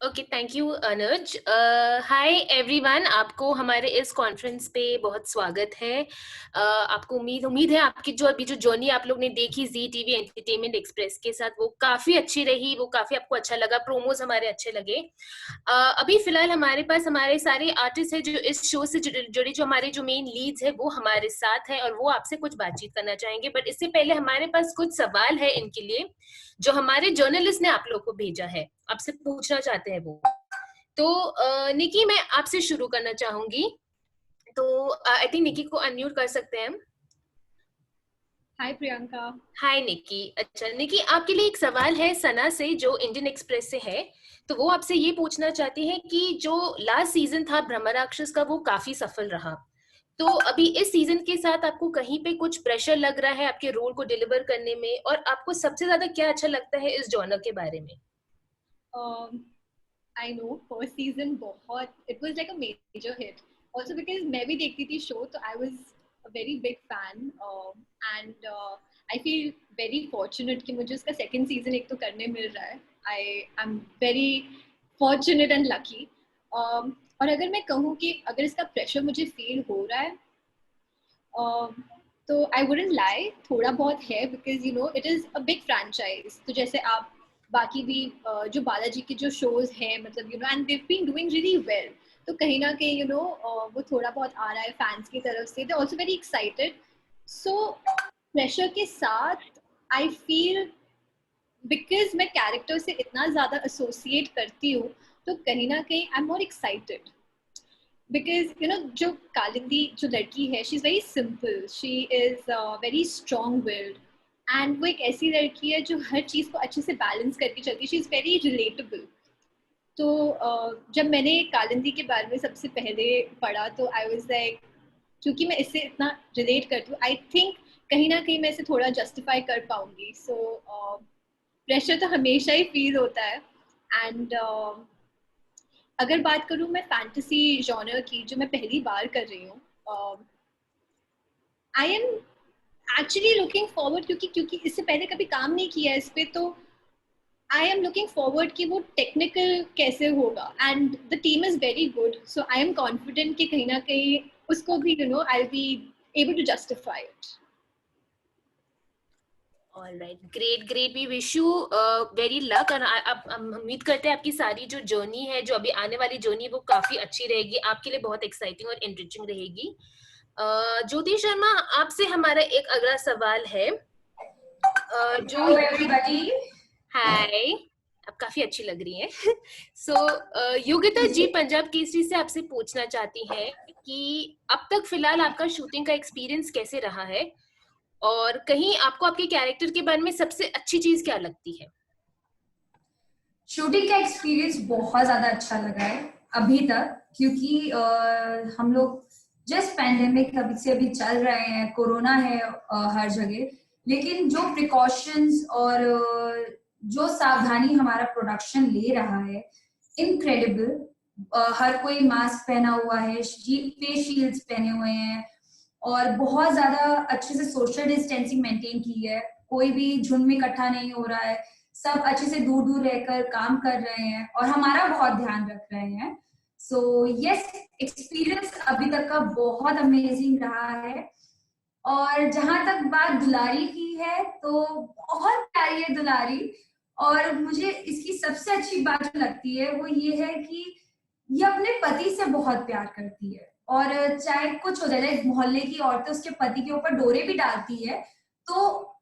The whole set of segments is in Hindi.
Okay, thank you Anuj. Hi everyone, आपको हमारे इस कॉन्फ्रेंस पे बहुत स्वागत है। आपको उम्मीद है आपकी जो अभी जो जर्नी आप लोग ने देखी जी टीवी एंटरटेनमेंट एक्सप्रेस के साथ, वो काफी अच्छी रही, वो काफी आपको अच्छा लगा, प्रोमोज हमारे अच्छे लगे। अभी फिलहाल हमारे पास हमारे सारे आर्टिस्ट है जो इस शो से जुड़े, जो हमारे जो मेन लीड्स है वो हमारे साथ है और वो आपसे कुछ बातचीत करना चाहेंगे। बट इससे पहले हमारे पास कुछ सवाल है इनके लिए, जो हमारे जर्नलिस्ट ने आप लोग को भेजा है, आपसे पूछना चाहते हैं वो। तो निकी, मैं आपसे शुरू करना चाहूंगी। तो आई थिंक निकी को अनम्यूट कर सकते हैं हम। हाय प्रियंका। हाय निकी। अच्छा निकी, आपके लिए एक सवाल है सना से, जो इंडियन एक्सप्रेस से है। तो वो आपसे ये पूछना चाहती है कि जो लास्ट सीजन था ब्रह्मराक्षस का, वो काफी सफल रहा। तो अभी इस सीजन के साथ आपको कहीं पे कुछ प्रेशर लग रहा है आपके रोल को डिलीवर करने में, और आपको सबसे ज्यादा क्या अच्छा लगता है इस जॉनर के बारे में? आई नो फर्स्ट सीजन बहुत it was like a major hit, also because मैं भी देखती थी शो, तो I was a very big fan and I feel very fortunate कि मुझे उसका सेकंड सीजन एक तो करने मिल रहा है। I am very fortunate and lucky. और अगर मैं कहूँ कि अगर इसका प्रेशर मुझे फील हो रहा है, तो आई वुडंट लाई, थोड़ा बहुत है, because you know it is a big franchise. तो जैसे आप बाकी भी जो बालाजी के जो शोज हैं, मतलब you know, and they've been doing really well, तो कहीं ना कहीं यू नो वो थोड़ा बहुत आ रहा है फैंस की तरफ से, they also very excited. So pressure के साथ आई फील, बिकॉज मैं कैरेक्टर से इतना ज्यादा एसोसिएट करती हूँ, तो कहीं ना कहीं I am more excited. because you know जो कालिंदी जो लड़की है, she is very simple, she is very strong willed, and वो एक ऐसी लड़की है जो हर चीज को अच्छे से बैलेंस करके चलती है। She is very relatable. तो जब मैंने कालिंदी के बारे में सबसे पहले पढ़ा, तो आई वाज लाइक, क्योंकि मैं इससे इतना रिलेट करती हूँ, आई थिंक कहीं ना कहीं मैं इसे थोड़ा जस्टिफाई कर पाऊंगी। सो प्रेशर तो हमेशा ही फील होता है। एंड अगर बात करूँ मैं फैंटेसी जॉनर की, जो मैं पहली बार कर रही हूँ, I am actually looking forward, क्योंकि इससे पहले कभी काम नहीं किया है इस पे, तो आई एम लुकिंग फॉरवर्ड कि वो टेक्निकल कैसे होगा, and the team is very good, so I am confident कि कहीं ना कहीं उसको भी you know I be able to justify it. Alright, great great, we wish you very luck. और अब हम उम्मीद करते हैं आपकी सारी जो जर्नी है, जो अभी आने वाली जर्नी है, वो काफी अच्छी रहेगी, आपके लिए बहुत एक्साइटिंग और इंटरेस्टिंग रहेगी। ज्योति शर्मा, आपसे हमारा एक अगला सवाल है। जो हेलो एवरीबॉडी। हाय, आप काफी अच्छी लग रही हैं। सो योगिता जी पंजाब केसरी से आपसे पूछना चाहती हैं कि अब तक फिलहाल आपका शूटिंग का एक्सपीरियंस कैसे रहा है, और कहीं आपको आपके कैरेक्टर के बारे में सबसे अच्छी चीज क्या लगती है? शूटिंग का एक्सपीरियंस बहुत ज़्यादा अच्छा लगा है अभी तक, क्योंकि हम लोग जस्ट पैंडेमिक अभी से अभी चल रहे हैं, कोरोना है हर जगह, लेकिन जो प्रिकॉशंस और जो सावधानी हमारा प्रोडक्शन ले रहा है, इनक्रेडिबल। हर कोई मास्क पहना हुआ है, फेस शील्ड्स पहने हुए हैं, और बहुत ज्यादा अच्छे से सोशल डिस्टेंसिंग मेंटेन की है। कोई भी झुंड में इकट्ठा नहीं हो रहा है, सब अच्छे से दूर दूर रहकर काम कर रहे हैं और हमारा बहुत ध्यान रख रहे हैं। सो यस, एक्सपीरियंस अभी तक का बहुत अमेजिंग रहा है। और जहां तक बात दुलारी की है, तो बहुत प्यारी है दुलारी। और मुझे इसकी सबसे अच्छी बात जो लगती है वो ये है कि ये अपने पति से बहुत प्यार करती है, और चाहे कुछ हो जाए, मोहल्ले की औरतें उसके पति के ऊपर डोरे भी डालती है, तो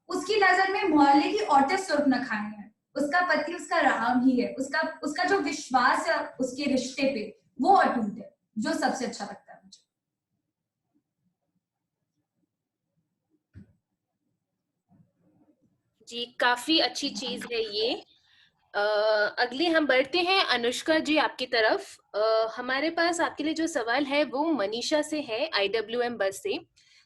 उसकी नजर में मोहल्ले की औरतें सिर्फ न खाए हैं, उसका पति उसका राम ही है। उसका उसका जो विश्वास है उसके रिश्ते पे, वो अटूट है, जो सबसे अच्छा लगता है मुझे। जी, काफी अच्छी चीज है ये। अगले हम बढ़ते हैं अनुष्का जी आपकी तरफ। हमारे पास आपके लिए जो सवाल है वो मनीषा से है, IWM बस से।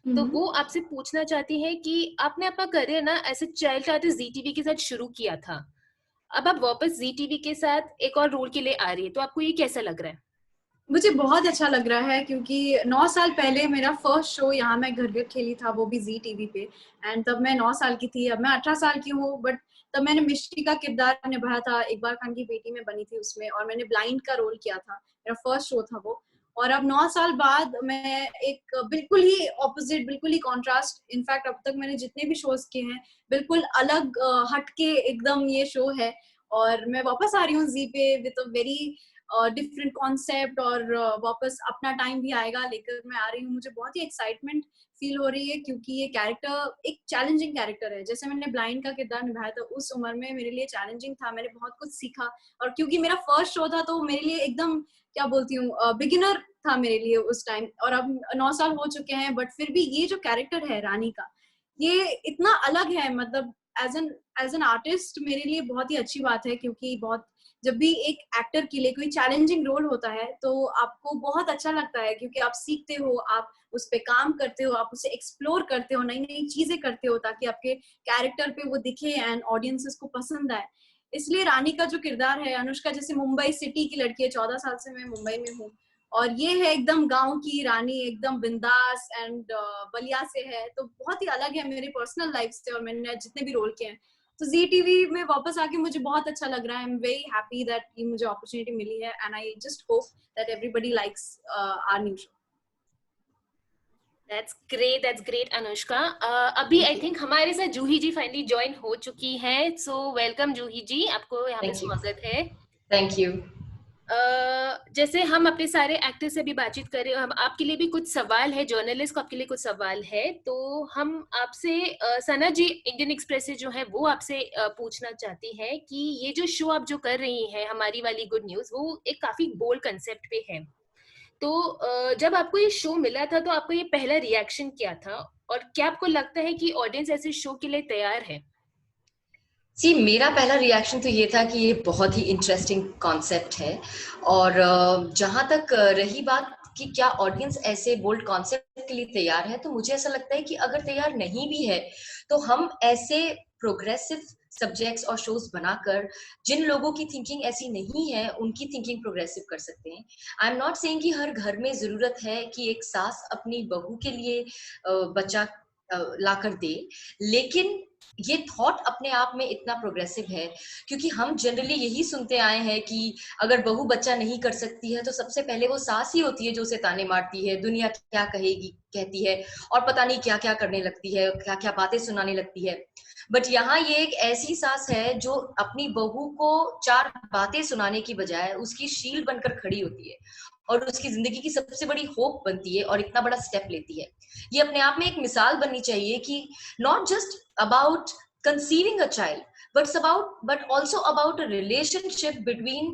तो वो आपसे पूछना चाहती है कि आपने अपना करियर ना ऐसे चाइल्ड आर्टिस्ट ZTV के साथ शुरू किया था, अब आप वापस ZTV के साथ एक और रोल के लिए आ रही है, तो आपको ये कैसा लग रहा है? मुझे बहुत अच्छा लग रहा है, क्योंकि 9 साल पहले मेरा फर्स्ट शो यहाँ मैं घर घर खेली था, वो भी जी टीवी पे, एंड तब मैं 9 साल की थी। अब मैं 18 साल की हूँ, बट तब मैंने मिष्टी का किरदार निभाया था, इकबाल खान की बेटी में बनी थी उसमें, और मैंने ब्लाइंड का रोल किया था, मेरा फर्स्ट शो था वो। और अब 9 साल बाद मैं एक बिल्कुल ही ऑपोजिट, बिल्कुल ही कॉन्ट्रास्ट, इनफैक्ट अब तक मैंने जितने भी शोज किए हैं बिल्कुल अलग हटके एकदम ये शो है, और मैं वापस आ रही हूँ जी पे with a very different concept, और वापस अपना टाइम भी आएगा लेकर मैं आ रही हूँ। मुझे बहुत ही एक्साइटमेंट फील हो रही है क्योंकि ये कैरेक्टर एक चैलेंजिंग कैरेक्टर है। जैसे मैंने ब्लाइंड का किरदार निभाया था उस उम्र में मेरे लिए चैलेंजिंग था, मैंने बहुत कुछ सीखा, और क्योंकि मेरा फर्स्ट शो था तो मेरे लिए एकदम क्या बोलती हूँ बिगिनर था मेरे लिए उस टाइम। और अब 9 साल हो चुके हैं, बट फिर भी ये जो कैरेक्टर है रानी का, ये इतना अलग है, मतलब एज एन आर्टिस्ट मेरे लिए बहुत ही अच्छी बात है, क्योंकि बहुत जब भी एक एक्टर के लिए कोई चैलेंजिंग रोल होता है तो आपको बहुत अच्छा लगता है, क्योंकि आप सीखते हो, आप उस पे काम करते हो, आप उसे एक्सप्लोर करते हो, नई नई चीजें करते हो ताकि आपके कैरेक्टर पे वो दिखे एंड ऑडियंसेस को पसंद आए। इसलिए रानी का जो किरदार है, अनुष्का जैसे मुंबई सिटी की लड़की है, 14 साल से मैं मुंबई में हूँ, और ये है एकदम गांव की रानी, एकदम बिंदास एंड बलिया से है, तो बहुत ही अलग है मेरे पर्सनल लाइफ से और मैंने जितने भी रोल किए हैं। तो जी टीवी में वापस आके मुझे बहुत अच्छा लग रहा है। I am very happy that ये मुझे अपॉर्चुनिटी मिली है, and I just hope that everybody likes our new show. That's great Anushka. अभी आई थिंक हमारे साथ जूही जी फाइनली ज्वाइन हो चुकी हैं, सो वेलकम जूही जी, आपको यहाँ पे स्वागत है। Thank you. जैसे हम अपने सारे एक्टर से भी बातचीत कर रहे हो, हम आपके लिए भी कुछ सवाल है, जर्नलिस्ट को आपके लिए कुछ सवाल है, तो हम आपसे सना जी इंडियन एक्सप्रेस से जो है वो आपसे पूछना चाहती है कि ये जो शो आप जो कर रही हैं हमारी वाली गुड न्यूज, वो एक काफी बोल्ड कंसेप्ट पे है, तो जब आपको ये शो मिला था तो आपका ये पहला रिएक्शन क्या था, और क्या आपको लगता है कि ऑडियंस ऐसे शो के लिए तैयार है? मेरा पहला रिएक्शन तो ये था कि ये बहुत ही इंटरेस्टिंग कॉन्सेप्ट है, और जहां तक रही बात कि क्या ऑडियंस ऐसे बोल्ड कॉन्सेप्ट के लिए तैयार है, तो मुझे ऐसा लगता है कि अगर तैयार नहीं भी है तो हम ऐसे प्रोग्रेसिव सब्जेक्ट्स और शोज बनाकर जिन लोगों की थिंकिंग ऐसी नहीं है उनकी थिंकिंग प्रोग्रेसिव कर सकते हैं। आई एम नॉट सेइंग कि हर घर में जरूरत है कि एक सास अपनी बहू के लिए बच्चा लाकर दे, लेकिन ये थॉट अपने आप में इतना प्रोग्रेसिव है, क्योंकि हम जनरली यही सुनते आए हैं कि अगर बहू बच्चा नहीं कर सकती है तो सबसे पहले वो सास ही होती है जो उसे ताने मारती है, दुनिया क्या कहेगी कहती है, और पता नहीं क्या क्या करने लगती है, क्या क्या बातें सुनाने लगती है। बट यहाँ ये एक ऐसी सास है जो अपनी बहू को 4 बातें सुनाने की बजाय उसकी शील्ड बनकर खड़ी होती है और उसकी जिंदगी की सबसे बड़ी होप बनती है और इतना बड़ा स्टेप लेती है। ये अपने आप में एक मिसाल बननी चाहिए कि not just about conceiving a child, but also about a relationship between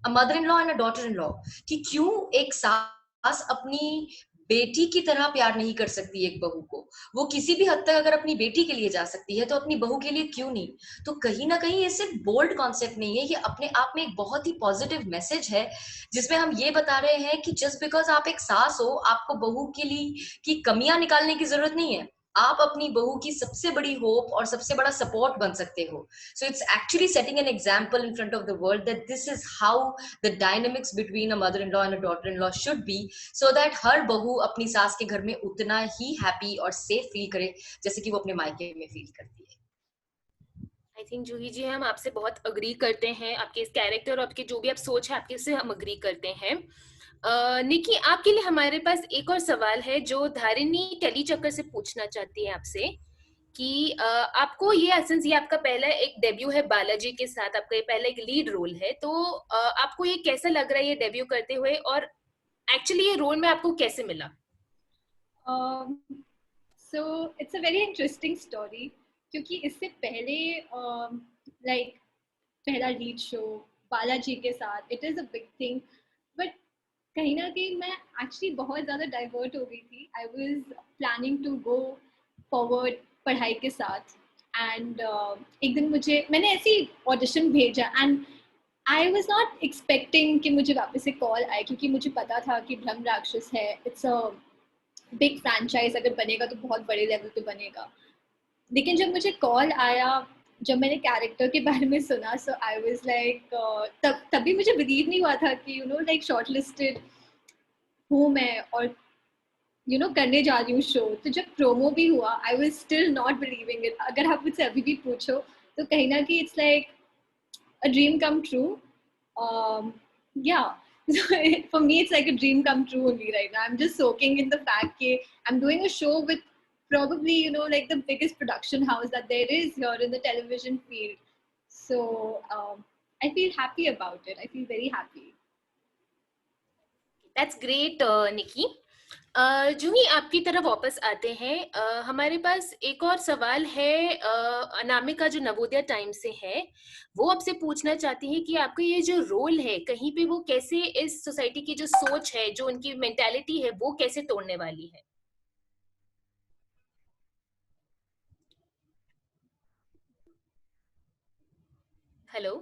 a mother-in-law and a daughter-in-law, कि क्यों एक सास अपनी बेटी की तरह प्यार नहीं कर सकती एक बहू को। वो किसी भी हद तक अगर अपनी बेटी के लिए जा सकती है तो अपनी बहू के लिए क्यों नहीं। तो कहीं ना कहीं ये सिर्फ बोल्ड कॉन्सेप्ट नहीं है, ये अपने आप में एक बहुत ही पॉजिटिव मैसेज है जिसमें हम ये बता रहे हैं कि जस्ट बिकॉज आप एक सास हो, आपको बहू के लिए की कमियां निकालने की जरूरत नहीं है, आप अपनी बहू की सबसे बड़ी होप और सबसे बड़ा सपोर्ट बन सकते हो। So it's actually setting an example in front of the world that this is how the dynamics between a mother in law and a daughter in law should be, so that हर बहू अपनी सास के घर में उतना ही हैप्पी और सेफ फील करे जैसे कि वो अपने मायके में फील करती है। आई थिंक जूही जी हम आपसे बहुत अग्री करते हैं, आपके इस कैरेक्टर और आपके जो भी आप सोच है आपके से हम अग्री करते हैं। निकी, आपके लिए हमारे पास एक और सवाल है जो धारिणी टेलीचक्कर से पूछना चाहती है आपसे कि आपको ये एसेंस, ये आपका पहला एक डेब्यू है बालाजी के साथ, आपका ये पहला एक लीड रोल है, तो आपको ये कैसा लग रहा है ये डेब्यू करते हुए, और एक्चुअली ये रोल में आपको कैसे मिला? So it's a very interesting story क्योंकि इससे पहले like पहला लीड शो बालाजी के साथ, it is a big thing, but कहीं ना कहीं मैं एक्चुअली बहुत ज़्यादा डाइवर्ट हो गई थी। I was planning to go forward पढ़ाई के साथ, एंड एक दिन मैंने ऐसी ऑडिशन भेजा and I was not expecting कि मुझे वापस से कॉल आए, क्योंकि मुझे पता था कि ब्रह्म राक्षस है, इट्स अ बिग फ्रेंचाइज, अगर बनेगा तो बहुत बड़े लेवल पे बनेगा। लेकिन जब मुझे कॉल आया, जब मैंने कैरेक्टर के बारे में सुना, सो आई वाज लाइक तभी मुझे बिलीव नहीं हुआ था कि लाइक शॉर्ट लिस्टेड हूँ मैं और करने जा रही हूँ शो। तो जब प्रोमो भी हुआ, I was still not believing it. अगर आप मुझसे अभी भी पूछो तो कहीं ना कहीं it's like a dream come true. Yeah. For me, it's like a dream come true only right now. I'm just soaking in the fact that I'm doing a show with probably, you know, like the biggest production house that there is here in the television field. So I feel happy about it. I feel very happy. That's great, निकी. जूही, आपकी तरफ वापस आते हैं. हमारे पास एक और सवाल है. अनामिका जो नवोदय टाइम से है, वो आपसे पूछना चाहती है कि आपका ये जो रोल है कहीं पे वो कैसे इस सोसाइटी की जो सोच है, जो उनकी मेंटालिटी है, वो कैसे तोड़ने वाली है. हेलो.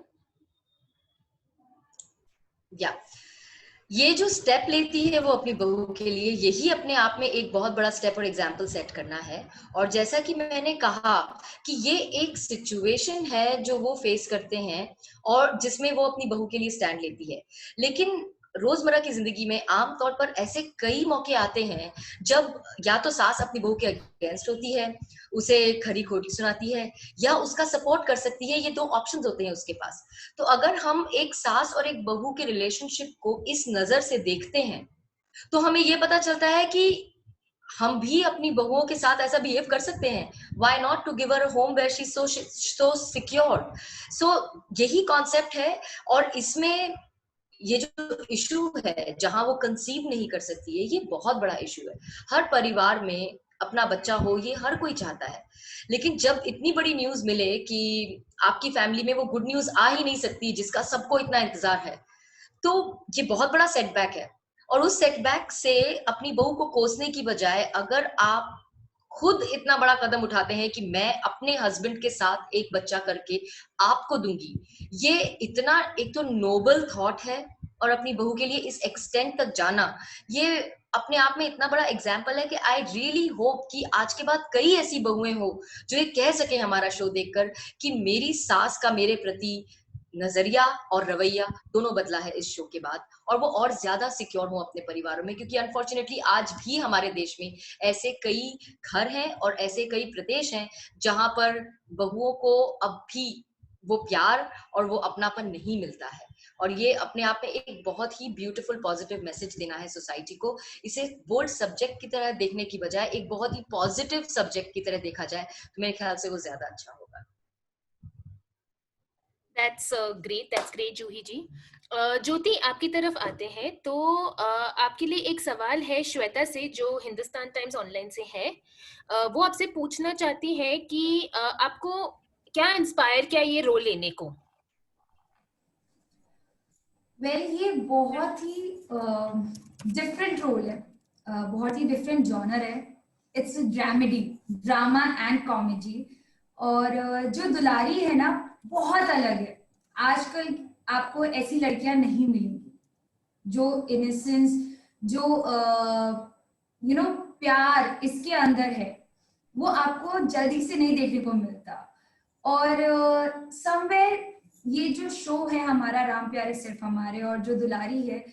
या ये जो स्टेप लेती है वो अपनी बहू के लिए, यही अपने आप में एक बहुत बड़ा स्टेप और एग्जाम्पल सेट करना है. और जैसा कि मैंने कहा कि ये एक सिचुएशन है जो वो फेस करते हैं और जिसमें वो अपनी बहू के लिए स्टैंड लेती है. लेकिन रोजमर्रा की जिंदगी में आमतौर पर ऐसे कई मौके आते हैं जब या तो सास अपनी बहू के अगेंस्ट होती है, उसे खरी खोटी सुनाती है, या उसका सपोर्ट कर सकती है. ये दो ऑप्शंस होते हैं उसके पास. तो अगर हम एक सास और एक बहू के रिलेशनशिप को इस नजर से देखते हैं तो हमें ये पता चलता है कि हम भी अपनी बहुओं के साथ ऐसा बिहेव कर सकते हैं. Why not to give her a home where she is so secure. So यही कॉन्सेप्ट है. और इसमें ये जो इशू है जहां वो कंसीव नहीं कर सकती है, ये बहुत बड़ा इशू है. हर परिवार में अपना बच्चा हो ये हर कोई चाहता है. लेकिन जब इतनी बड़ी न्यूज मिले कि आपकी फैमिली में वो गुड न्यूज आ ही नहीं सकती जिसका सबको इतना इंतजार है, तो ये बहुत बड़ा सेटबैक है. और उस सेटबैक से अपनी बहू को कोसने की बजाय अगर आप खुद इतना बड़ा कदम उठाते हैं कि मैं अपने हस्बैंड के साथ एक बच्चा करके आपको दूंगी, ये इतना एक तो नोबल थॉट है. और अपनी बहू के लिए इस एक्सटेंट तक जाना, ये अपने आप में इतना बड़ा एग्जाम्पल है कि आई रियली होप कि आज के बाद कई ऐसी बहुएं हो जो ये कह सके हमारा शो देखकर कि मेरी सास का मेरे प्रति नजरिया और रवैया दोनों बदला है इस शो के बाद, और वो और ज्यादा सिक्योर हो अपने परिवारों में. क्योंकि अनफॉर्चुनेटली आज भी हमारे देश में ऐसे कई घर हैं और ऐसे कई प्रदेश हैं जहां पर बहुओं को अब भी वो प्यार और वो अपनापन नहीं मिलता है. और ये अपने आप में एक बहुत ही ब्यूटीफुल पॉजिटिव मैसेज देना है सोसाइटी को. इसे बोल्ड सब्जेक्ट की तरह देखने की बजाय एक बहुत ही पॉजिटिव सब्जेक्ट की तरह देखा जाए तो मेरे ख्याल से वो ज्यादा अच्छा होगा. That's great, जूही जी. ज्योति, आपकी तरफ आते हैं. तो आपके लिए एक सवाल है श्वेता से, जो हिंदुस्तान टाइम्स ऑनलाइन से है. वो आपसे पूछना चाहती है कि आपको क्या इंस्पायर किया ये रोल लेने को. ये बहुत ही डिफरेंट रोल है, बहुत ही डिफरेंट जॉनर है. It's dramedy, drama and comedy. और जो दुलारी है ना, बहुत अलग है. आजकल आपको ऐसी लड़कियां नहीं मिलेंगी जो इनोसेंस, जो प्यार इसके अंदर है, वो आपको जल्दी से नहीं देखने को मिलता. और समवेयर ये जो शो है हमारा राम प्यारे सिर्फ हमारे, और जो दुलारी है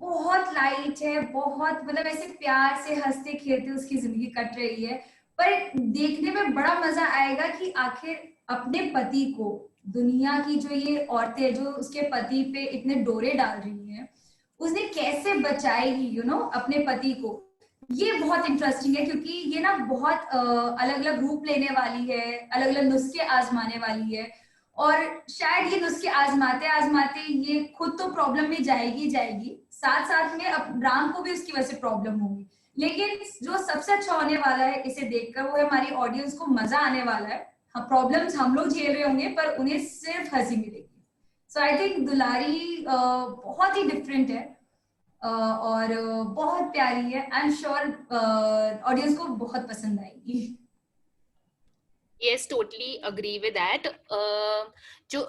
बहुत लाइट है, बहुत मतलब ऐसे प्यार से हंसते खेलते उसकी जिंदगी कट रही है. पर देखने में बड़ा मजा आएगा कि आखिर अपने पति को, दुनिया की जो ये औरतें जो उसके पति पे इतने डोरे डाल रही हैं, उसने कैसे बचाएगी अपने पति को. ये बहुत इंटरेस्टिंग है क्योंकि ये ना बहुत अलग अलग रूप लेने वाली है, अलग अलग नुस्खे आजमाने वाली है. और शायद ये नुस्खे आजमाते आजमाते ये खुद तो प्रॉब्लम में जाएगी, साथ साथ में अब राम को भी उसकी वजह से प्रॉब्लम होगी. लेकिन जो सबसे अच्छा होने वाला है इसे देखकर, वो है हमारी ऑडियंस को मजा आने वाला है. प्रॉब्लम्स हम लोग झेल रहे होंगे पर उन्हें सिर्फ हंसी मिलेगी. सो आई थिंक दुलारी बहुत ही डिफरेंट है और बहुत प्यारी है. आई एम श्योर ऑडियंस को बहुत पसंद आएगी. Yes, totally agree with that. जो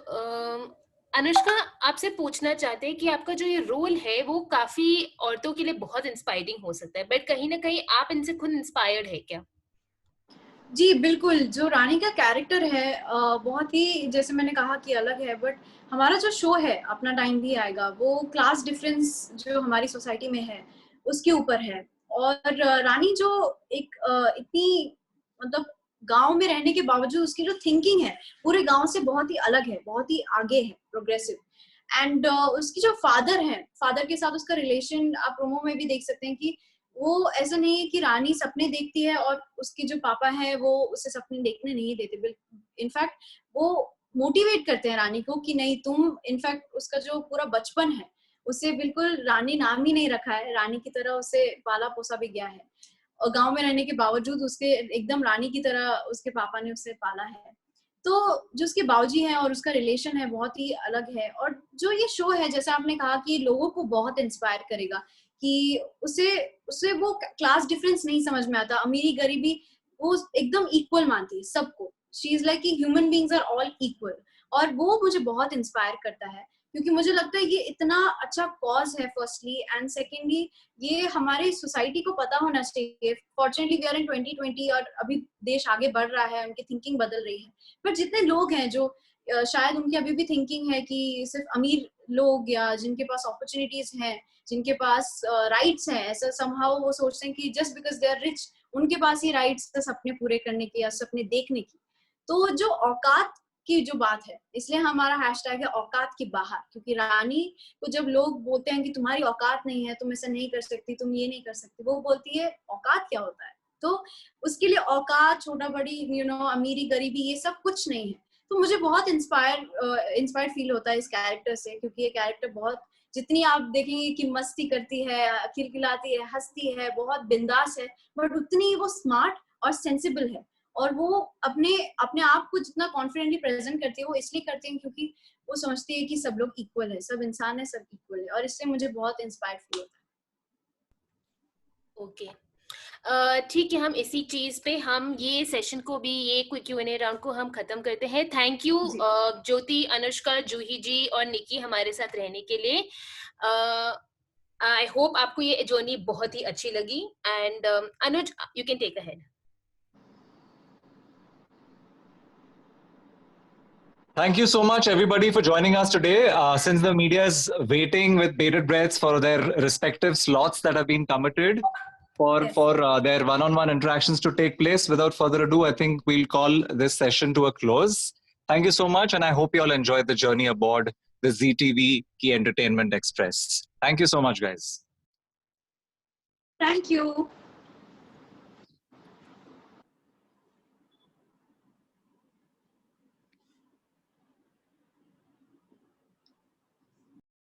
अनुष्का आपसे पूछना चाहते हैं कि आपका जो ये रोल है वो काफी औरतों के लिए बहुत इंस्पायरिंग हो सकता है, बट कहीं ना कहीं आप इनसे खुद इंस्पायर्ड है क्या? जी बिल्कुल. जो रानी का कैरेक्टर है बहुत ही, जैसे मैंने कहा कि अलग है, बट हमारा जो शो है अपना टाइम भी आएगा, वो क्लास डिफरेंस जो हमारी सोसाइटी में है उसके ऊपर है. और रानी जो एक इतनी मतलब गांव में रहने के बावजूद उसकी जो थिंकिंग है पूरे गांव से बहुत ही अलग है, बहुत ही आगे है, प्रोग्रेसिव। एंड उसकी जो फादर के साथ उसका रिलेशन आप प्रोमो में भी देख सकते हैं कि वो ऐसा नहीं है कि रानी सपने देखती है और उसके जो पापा है वो उसे सपने देखने नहीं देते। इनफैक्ट वो मोटिवेट करते हैं रानी को कि नहीं तुम, इनफैक्ट उसका जो पूरा बचपन है उसे बिल्कुल रानी नाम ही नहीं रखा है, रानी की तरह उसे पाला पोसा भी गया है और गांव में रहने के बावजूद उसके एकदम रानी की तरह उसके पापा ने उसे पाला है। तो जो उसके बाबूजी हैं और उसका रिलेशन है बहुत ही अलग है। और जो ये शो है जैसा आपने कहा कि लोगों को बहुत इंस्पायर करेगा कि उसे उसे वो क्लास डिफरेंस नहीं समझ में आता, अमीरी गरीबी वो एकदम इक्वल मानती है सबको। She is like human beings are all equal, और वो मुझे बहुत इंस्पायर करता है क्योंकि मुझे लगता है ये इतना अच्छा कॉज है फर्स्टली, एंड सेकेंडली ये हमारे सोसाइटी को पता होना चाहिए। फॉर्चुनेटली वी आर इन 2020 और अभी देश आगे बढ़ रहा है, उनकी थिंकिंग बदल रही है, पर जितने लोग हैं जो शायद उनकी अभी भी थिंकिंग है कि सिर्फ अमीर लोग या जिनके पास अपॉर्चुनिटीज हैं, जिनके पास राइट्स हैं, ऐसा समहाउ वो सोचते हैं कि just because they are rich उनके पास ही राइट्स है सपने पूरे करने की या सपने देखने की। तो जो औकात की जो बात है, इसलिए हमारा हैशटैग है औकात के बाहर, क्योंकि रानी को जब लोग बोलते हैं कि तुम्हारी औकात नहीं है, तुम ऐसा नहीं कर सकती, तुम ये नहीं कर सकती, वो बोलती है औकात क्या होता है। तो उसके लिए औकात, छोटा बड़ी, अमीरी गरीबी ये सब कुछ नहीं है। तो मुझे बहुत इंस्पायर्ड फील होता है इस कैरेक्टर से, क्योंकि ये कैरेक्टर बहुत, जितनी आप देखेंगे कि मस्ती करती है, खिलखिलाती है, हंसती है, बहुत बिंदास है, बट उतनी वो स्मार्ट और सेंसिबल है। और वो अपने आप को जितना कॉन्फिडेंटली प्रेजेंट करती है वो इसलिए करती है क्योंकि वो समझती है कि सब लोग इक्वल है, सब इंसान है, सब इक्वल है, और इससे मुझे बहुत इंस्पायर फील होता है। ओके, ठीक है, हम इसी चीज पे हम ये सेशन को भी, ये Q&A राउंड को हम खत्म करते हैं। थैंक यू ज्योति, अनुष्का, जूही जी और निकी हमारे साथ रहने के लिए। आई होप आपको ये जर्नी बहुत ही अच्छी लगी। And Anuj, you can take ahead. Thank you so much, everybody, for joining us today. Since the media is waiting with bated breaths for their respective slots that have been committed for their one-on-one interactions to take place, without further ado, I think we'll call this session to a close. Thank you so much, and I hope you all enjoyed the journey aboard the ZTV Key Entertainment Express. Thank you so much, guys. Thank you.